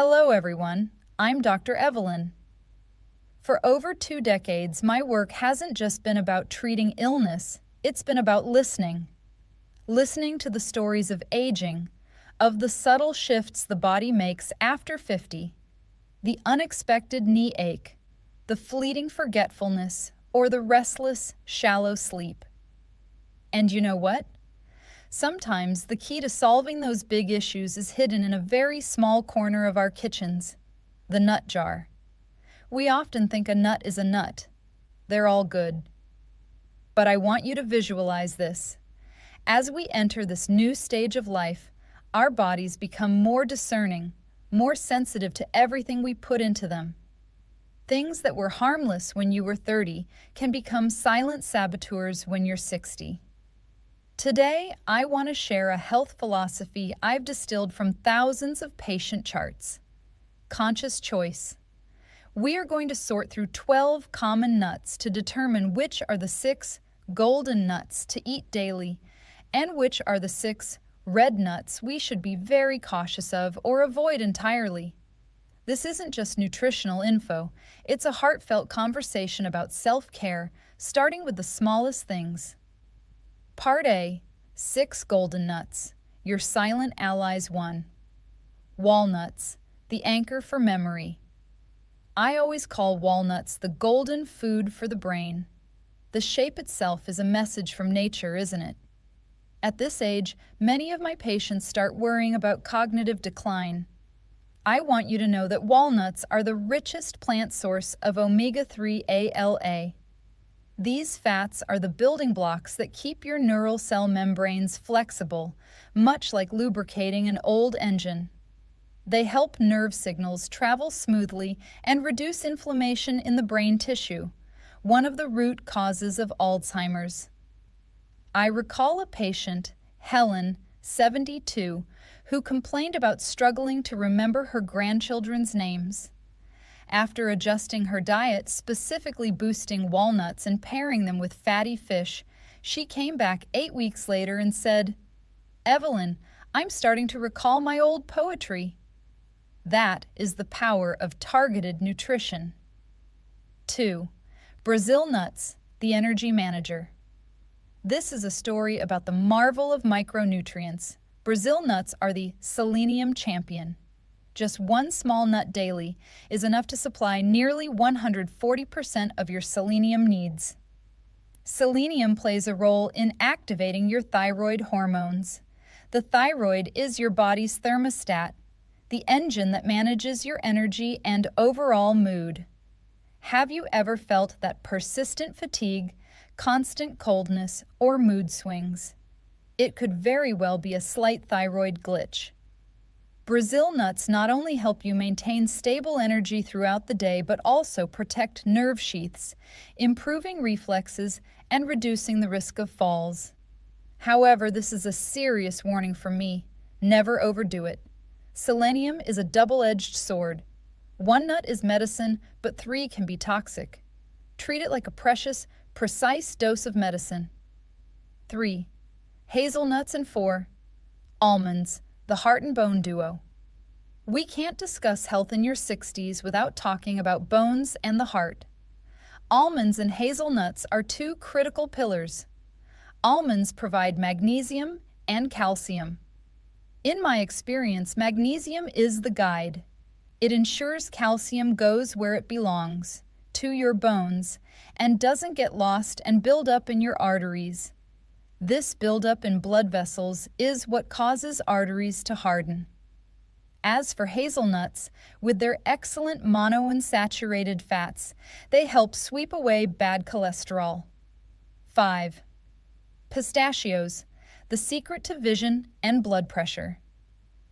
Hello, everyone. I'm Dr. Evelyn. For over 2 decades, my work hasn't just been about treating illness, it's been about listening. Listening to the stories of aging, of the subtle shifts the body makes after 50, the unexpected knee ache, the fleeting forgetfulness, or the restless, shallow sleep. And you know what? Sometimes the key to solving those big issues is hidden in a very small corner of our kitchens, the nut jar. We often think a nut is a nut. They're all good. But I want you to visualize this. As we enter this new stage of life, our bodies become more discerning, more sensitive to everything we put into them. Things that were harmless when you were 30 can become silent saboteurs when you're 60. Today, I want to share a health philosophy I've distilled from thousands of patient charts. Conscious choice. We are going to sort through 12 common nuts to determine which are the 6 golden nuts to eat daily and which are the 6 red nuts we should be very cautious of or avoid entirely. This isn't just nutritional info, it's a heartfelt conversation about self-care, starting with the smallest things. Part A, 6 golden nuts, your silent allies 1. Walnuts, the anchor for memory. I always call walnuts the golden food for the brain. The shape itself is a message from nature, isn't it? At this age, many of my patients start worrying about cognitive decline. I want you to know that walnuts are the richest plant source of omega-3 ALA. These fats are the building blocks that keep your neural cell membranes flexible, much like lubricating an old engine. They help nerve signals travel smoothly and reduce inflammation in the brain tissue, one of the root causes of Alzheimer's. I recall a patient, Helen, 72, who complained about struggling to remember her grandchildren's names. After adjusting her diet, specifically boosting walnuts and pairing them with fatty fish, she came back 8 weeks later and said, "Evelyn, I'm starting to recall my old poetry." That is the power of targeted nutrition. 2. Brazil nuts, the energy manager. This is a story about the marvel of micronutrients. Brazil nuts are the selenium champion. Just 1 small nut daily is enough to supply nearly 140% of your selenium needs. Selenium plays a role in activating your thyroid hormones. The thyroid is your body's thermostat, the engine that manages your energy and overall mood. Have you ever felt that persistent fatigue, constant coldness, or mood swings? It could very well be a slight thyroid glitch. Brazil nuts not only help you maintain stable energy throughout the day, but also protect nerve sheaths, improving reflexes and reducing the risk of falls. However, this is a serious warning from me. Never overdo it. Selenium is a double-edged sword. 1 nut is medicine, but 3 can be toxic. Treat it like a precious, precise dose of medicine. 3. Hazelnuts, and 4. Almonds, the heart and bone duo. We can't discuss health in your 60s without talking about bones and the heart. Almonds and hazelnuts are 2 critical pillars. Almonds provide magnesium and calcium. In my experience, magnesium is the guide. It ensures calcium goes where it belongs, to your bones, and doesn't get lost and build up in your arteries. This buildup in blood vessels is what causes arteries to harden. As for hazelnuts, with their excellent monounsaturated fats, they help sweep away bad cholesterol. 5. Pistachios, the secret to vision and blood pressure.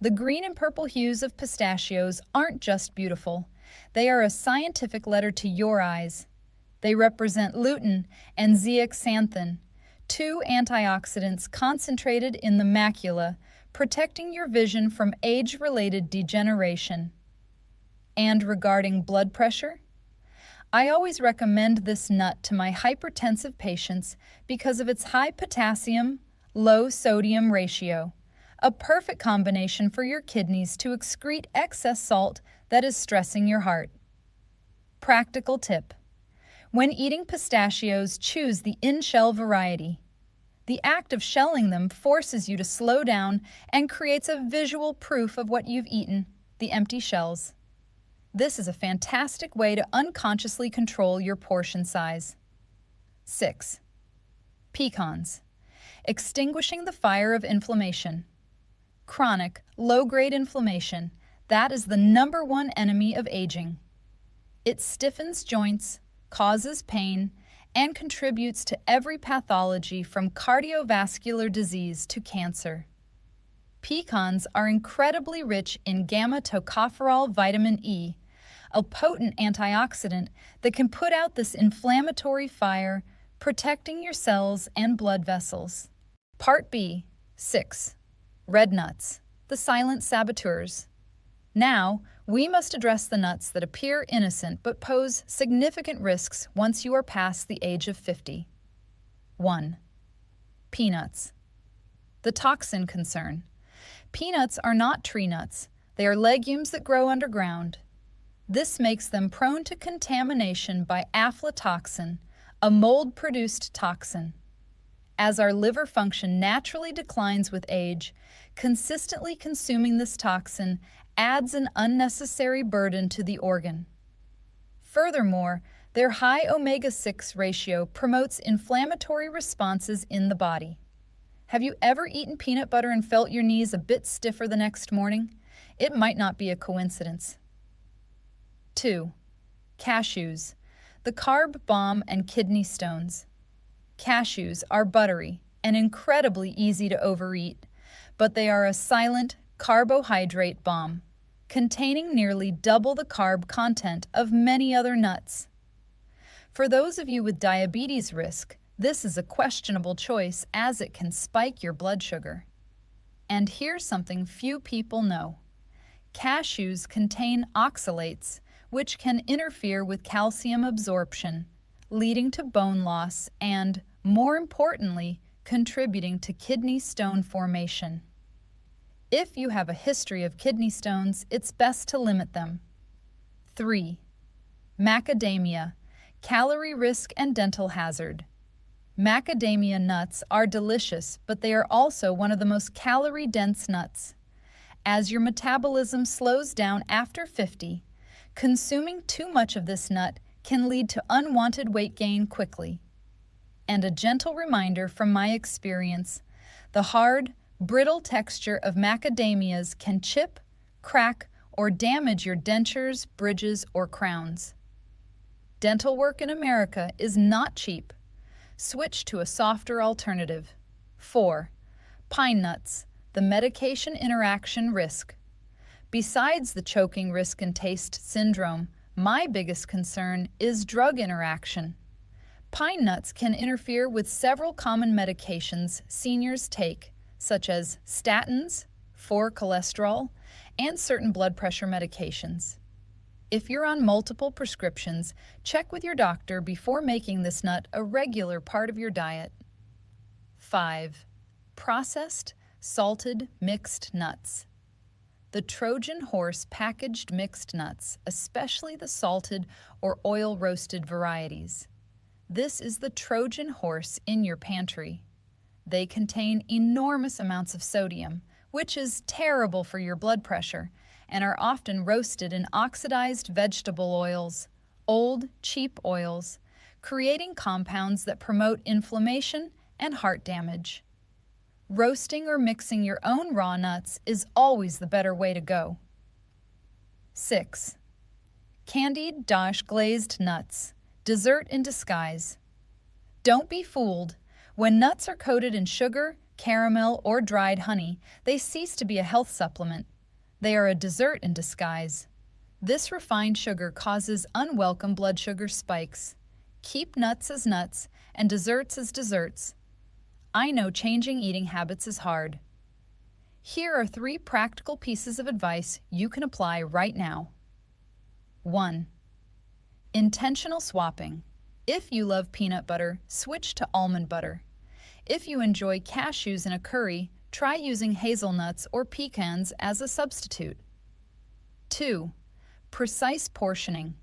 The green and purple hues of pistachios aren't just beautiful. They are a scientific letter to your eyes. They represent lutein and zeaxanthin, 2 antioxidants concentrated in the macula, protecting your vision from age-related degeneration. And regarding blood pressure, I always recommend this nut to my hypertensive patients because of its high potassium, low sodium ratio, a perfect combination for your kidneys to excrete excess salt that is stressing your heart. Practical tip: when eating pistachios, choose the in-shell variety. The act of shelling them forces you to slow down and creates a visual proof of what you've eaten, the empty shells. This is a fantastic way to unconsciously control your portion size. 6. Pecans. Extinguishing the fire of inflammation. Chronic, low-grade inflammation, that is the #1 enemy of aging. It stiffens joints, causes pain, and contributes to every pathology from cardiovascular disease to cancer. Pecans are incredibly rich in gamma-tocopherol vitamin E, a potent antioxidant that can put out this inflammatory fire, protecting your cells and blood vessels. Part B. 6. Red nuts, the silent saboteurs. Now, we must address the nuts that appear innocent but pose significant risks once you are past the age of 50. 1. Peanuts. The toxin concern. Peanuts are not tree nuts. They are legumes that grow underground. This makes them prone to contamination by aflatoxin, a mold-produced toxin. As our liver function naturally declines with age, consistently consuming this toxin adds an unnecessary burden to the organ. Furthermore, their high omega-6 ratio promotes inflammatory responses in the body. Have you ever eaten peanut butter and felt your knees a bit stiffer the next morning? It might not be a coincidence. 2. Cashews, the carb bomb and kidney stones. Cashews are buttery and incredibly easy to overeat, but they are a silent carbohydrate bomb, containing nearly double the carb content of many other nuts. For those of you with diabetes risk, this is a questionable choice as it can spike your blood sugar. And here's something few people know. Cashews contain oxalates, which can interfere with calcium absorption, leading to bone loss and, more importantly, contributing to kidney stone formation. If you have a history of kidney stones, it's best to limit them. 3. Macadamia, calorie risk and dental hazard. Macadamia nuts are delicious, but they are also one of the most calorie-dense nuts. As your metabolism slows down after 50, consuming too much of this nut can lead to unwanted weight gain quickly. And a gentle reminder from my experience, the hard, brittle texture of macadamias can chip, crack, or damage your dentures, bridges, or crowns. Dental work in America is not cheap. Switch to a softer alternative. 4. Pine nuts, the medication interaction risk. Besides the choking risk and taste syndrome, my biggest concern is drug interaction. Pine nuts can interfere with several common medications seniors take, such as statins, for cholesterol, and certain blood pressure medications. If you're on multiple prescriptions, check with your doctor before making this nut a regular part of your diet. 5. Processed, salted, mixed nuts. The Trojan horse packaged mixed nuts, especially the salted or oil-roasted varieties. This is the Trojan horse in your pantry. They contain enormous amounts of sodium, which is terrible for your blood pressure, and are often roasted in oxidized vegetable oils, old, cheap oils, creating compounds that promote inflammation and heart damage. Roasting or mixing your own raw nuts is always the better way to go. 6. Candied-glazed nuts, dessert in disguise. Don't be fooled. When nuts are coated in sugar, caramel, or dried honey, they cease to be a health supplement. They are a dessert in disguise. This refined sugar causes unwelcome blood sugar spikes. Keep nuts as nuts and desserts as desserts. I know changing eating habits is hard. Here are 3 practical pieces of advice you can apply right now. 1. Intentional swapping. If you love peanut butter, switch to almond butter. If you enjoy cashews in a curry, Try using hazelnuts or pecans as a substitute. 2. Precise portioning.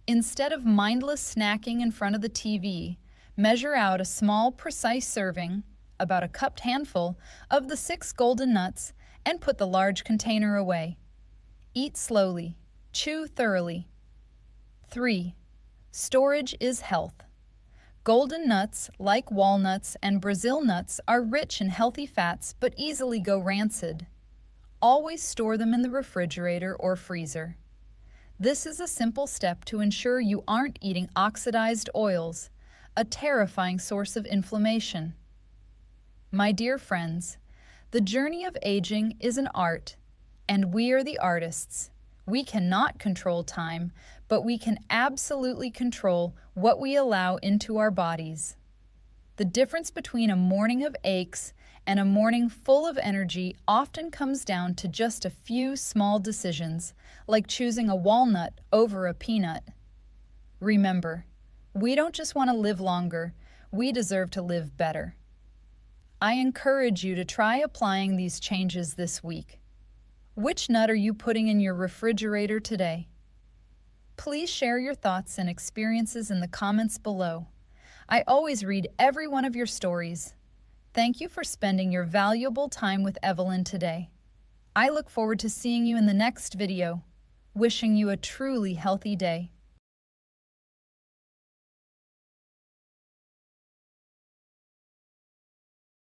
Instead of mindless snacking in front of the TV, measure out a small, precise serving, about a cupped handful, of the 6 golden nuts and put the large container away. Eat slowly. Chew thoroughly. 3. Storage is health. Golden nuts, like walnuts and Brazil nuts, are rich in healthy fats but easily go rancid. Always store them in the refrigerator or freezer. This is a simple step to ensure you aren't eating oxidized oils, a terrifying source of inflammation. My dear friends, the journey of aging is an art, and we are the artists. We cannot control time, but we can absolutely control what we allow into our bodies. The difference between a morning of aches and a morning full of energy often comes down to just a few small decisions, like choosing a walnut over a peanut. Remember, we don't just want to live longer, we deserve to live better. I encourage you to try applying these changes this week. Which nut are you putting in your refrigerator today? Please share your thoughts and experiences in the comments below. I always read every one of your stories. Thank you for spending your valuable time with Evelyn today. I look forward to seeing you in the next video. Wishing you a truly healthy day.